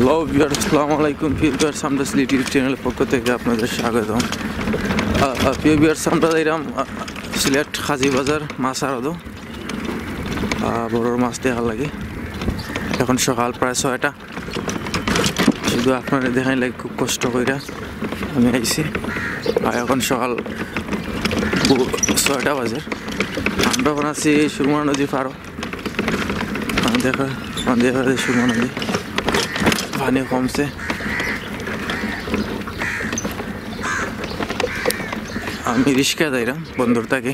Hello viewers, আসসালামু আলাইকুম। Viewers, আমরা ইউটিউব চ্যানেলের পক্ষ থেকে আপনাদের স্বাগতম। ভিউয়ার্স, আমরা এরকম সিলেট হাজি বাজার মাছ আড়ত বড় মাছ দেখার লাগে। এখন সকাল প্রায় 6টা। শুধু আপনারা দেখাই লাগে খুব কষ্ট করে আমি আইছি। আর এখন সকাল 6টা বাজে। আমরা এখন আছি সুরমা নদী পাড়ো। দেখা সুরমা নদী পানি কমছে। আমি রিক্সা যাইলাম বন্ধুর থেকে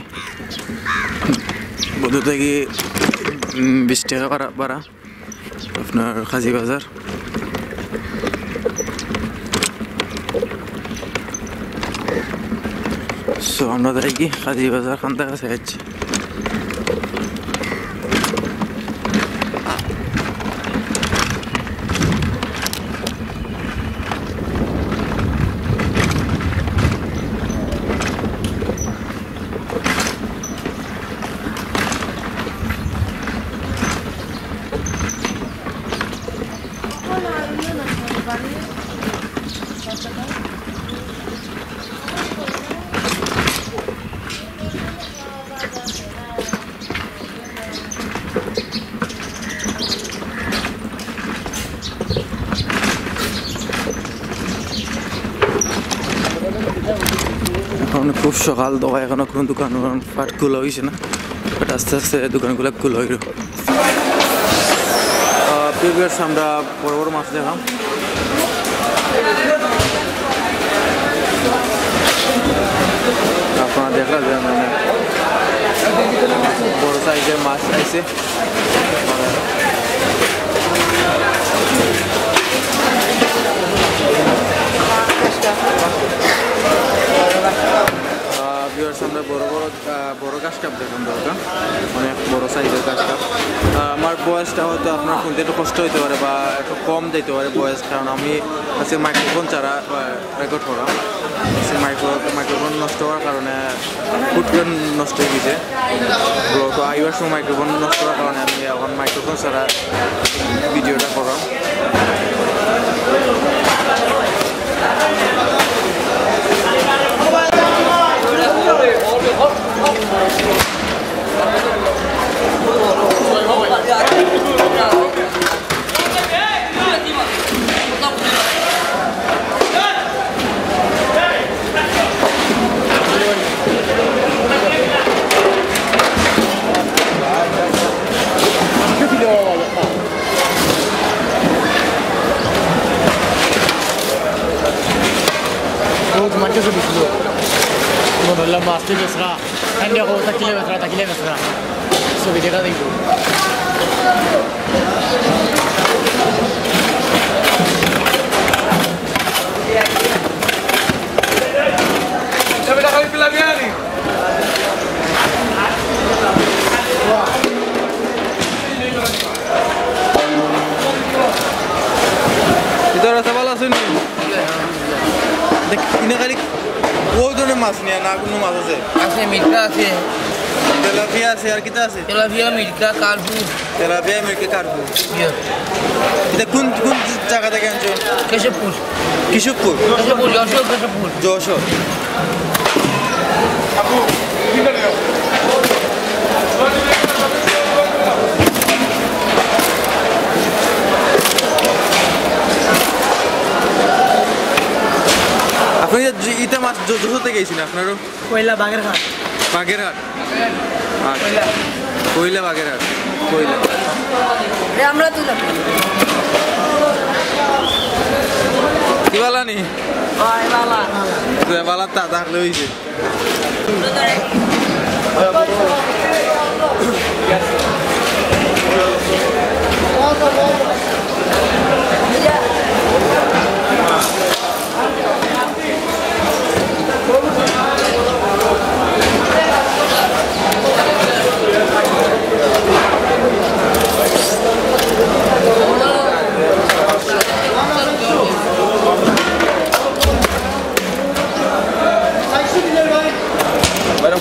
20 টাকা ভাড়া আপনার হাজি বাজার। সো আমরা যাই কি হাজি বাজার খান্তা কাছে যাচ্ছি। এখন খুব সকাল দোয়া, এখনো কোনো দোকান ফাট খোলা হয়েছে না, বাট আস্তে আস্তে দোকানগুলো খোলা হইল। আমরা বড় বড় মাছ দেখাম। আপনারা দেখা যায় মানে বড় সাইজের মাছ আইছে। আমরা বড় গাছ কাপ দেখলাম দরকার, অনেক বড় সাইজের গাছ কাপ। আমার বয়সটা হয়তো আপনার শুনতে একটু কষ্ট হইতে পারে বা একটু কম দিতে পারে বয়স, কারণ আমি আজকে মাইক্রোফোন ছাড়া রেকর্ড করা। মাইক্রোফোন নষ্ট হওয়ার কারণে ফুটপ্রিন্ট নষ্ট হয়ে গেছে। তো আইবার সময় মাইক্রোফোন নষ্ট হওয়ার কারণে আমি এখন মাইক্রোফোন ছাড়া ভিডিওটা করা। Macam tu dulu. Dalam masa besar, anda kau tak kile besar. So video kan itu. Siapa dah kali film ni? Kita rasa balas ni. Ini kali ওই ধরনের মাছ নিয়ে না কোনো মাছ আছে? আছে মির্কা আছে, তেলাপিয়া আছে, আর কিটা আছে? তেলাপিয়া মির্কা কার্পু। তেলাপিয়া মির্কা কার্পু। এটা কোন জায়গা থেকে আনছো? কেশবপুর। যশোর। যশোর। আপনি ইটা মাছ যশোর থেকে গেছেন আপনারও? কয়লা বাগেরহাট। কয়লা বাগেরহাট। আমরা তুলা কি বালা নি? বালা তা থাকলে হয়েছে।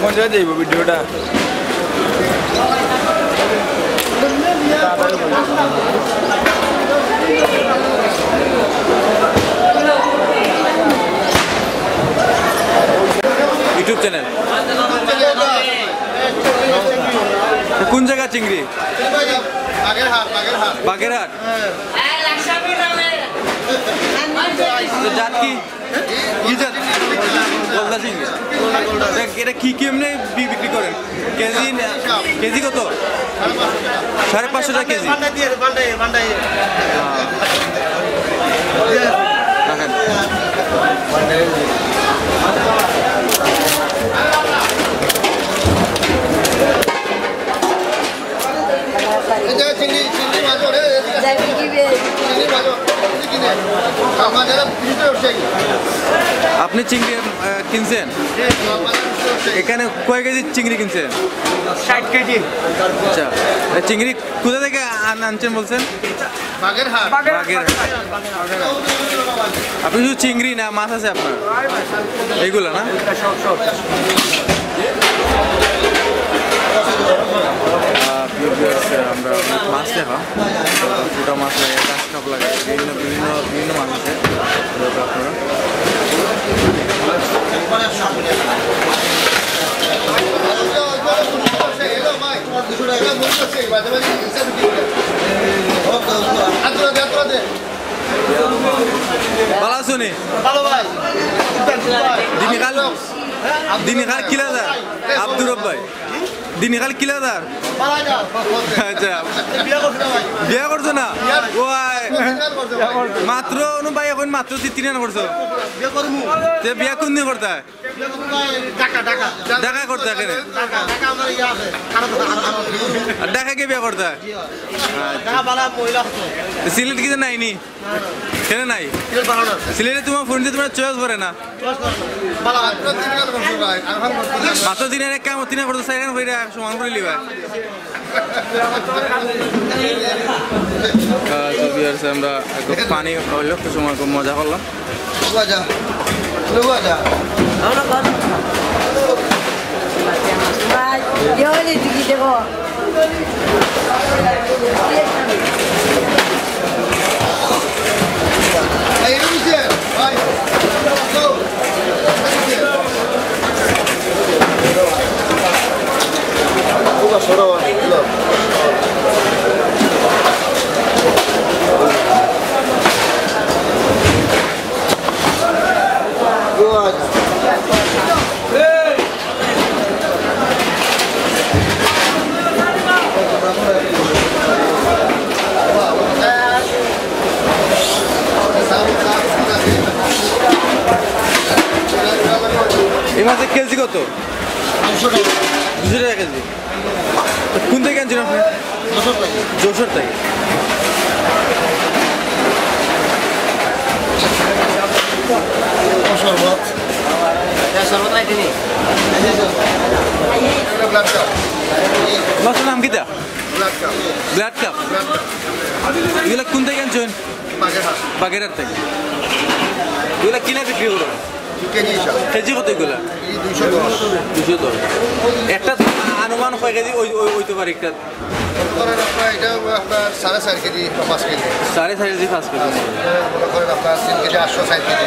ফোন করে দেব ভিডিওটা। চ্যানেল? কোন জায়গা চিংড়ি? বাগেরহাট। জাত কি? কি জাত? গলদা চিংড়ি। এটা কি কেমনে বিক্রি করেন? কেজি কত? 550 টাকা কেজি। আপনি চিংড়ি কিনছেন? এখানে কয় কেজি চিংড়ি কিনছেন? 60 কেজি। আচ্ছা, চিংড়ি কোথা থেকে আনছেন বলছেন? বাগেরহাট। আপনি শুধু চিংড়ি না, মাছ আছে আপনার এইগুলো না? আমরা মাছ দেখা ছোটো মাছ লাগে, কাঁচ কাপ লাগে, বিভিন্ন মাছ আছে ভালো আছো নি? দিনিকাল কিলাদার আব্দুর রব্বাই দিনিকাল কিলাদার। আচ্ছা, বিয়া করছো না? মাত্র ভাই এখন মাত্র 3 আনা করছো? বিয়া কোন দিন করতে? ঢাকা করতে? ঢাকা কে বিয়া করতে? সিলেট কিছু নাইনি? কেন নাই? সিলেটে তোমার ফোন দিয়ে তোমার চয়েস করে না? মাত্র 3 এক কাম 3 করতো 4 করে সমান করে লিবা। আমরা পানি খাওয়াইলো, একটু সময় খুব মজা করলাম। এই মাছের কেজি কত? 200 টাকা কেজি। কোন থেকে আনছেন আপনি? যশোর থেকে। মাছের নাম কিটা? Blood carp. এগুলো কোন থেকে আনছেন? বাগেরহাট থেকে। এগুলো কিনা বিক্রি করো? কেজি কত এগুলা? 210। একটা আনুমান কয় কেজি হইতে পারে? একটা 4.5 কেজি 5 কেজি। 4.5 KG 5 KG. মনে করেন আপনার 3 কেজি 860 কেজি।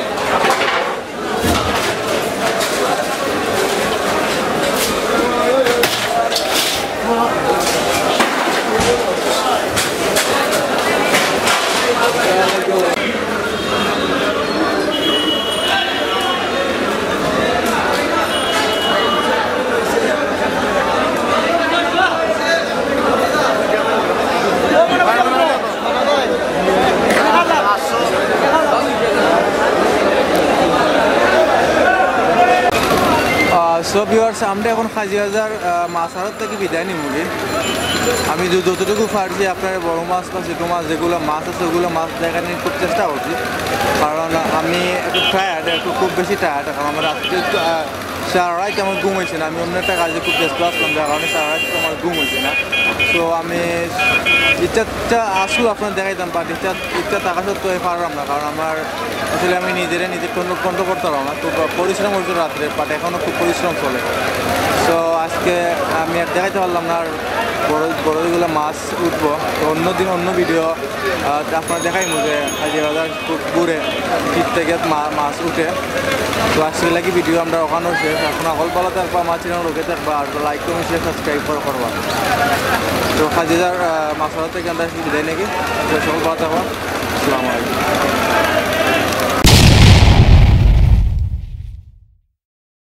সো ভিউয়ার্স, আমরা এখন হাজিবাজার মাছ আড়ত থেকে বিদায় নিমুলি। আমি যতটুকু পারছি আপনার বড় মাছ বা ছোটো মাছ যেগুলো মাছ আছে ওগুলো মাছ দেখানোর খুব চেষ্টা করছি, কারণ আমি একটু টায়ার্ড, একটু খুব বেশি টায়ার্ড। কারণ আমার রাত্রে 4:30 আমার ঘুম হয়েছে না। আমি অন্য একটা কাজে খুব ব্যস্ত আসলাম, যার কারণে 4:30 আমার ঘুম হয়েছে না। তো আমি ইচ্ছা আসলো আপনার দেখাইতাম, বাট ইচ্ছা থাকা সত্ত্বেও পারলাম না, কারণ আমার আসলে আমি নিজে কন্ট্রোল করতে পারলাম না। খুব পরিশ্রম হয়েছিল রাত্রে, বাট এখনও খুব পরিশ্রম চলে। তো আজকে আমি আর দেখাইতে পারলাম না, আর বড়গুলো মাছ উঠবো। তো অন্যদিন অন্য ভিডিও আপনার দেখাই যে হাজিবাজার ঘুরে পিঠ থেকে মাছ উঠে। তো আজকে লাগি ভিডিও আমরা ওখানেও শেষ। এখন সকল ভালো থাকবা, আমার চ্যানেল লোকে থাকবা, আর লাইক কমেন্ট শেয়ার সাবস্ক্রাইব করবা। তো খাজিদার মাসালা থেকে আমরা বিদায় নাকি সকল ভালো থাকবা। আসসালামু আলাইকুম।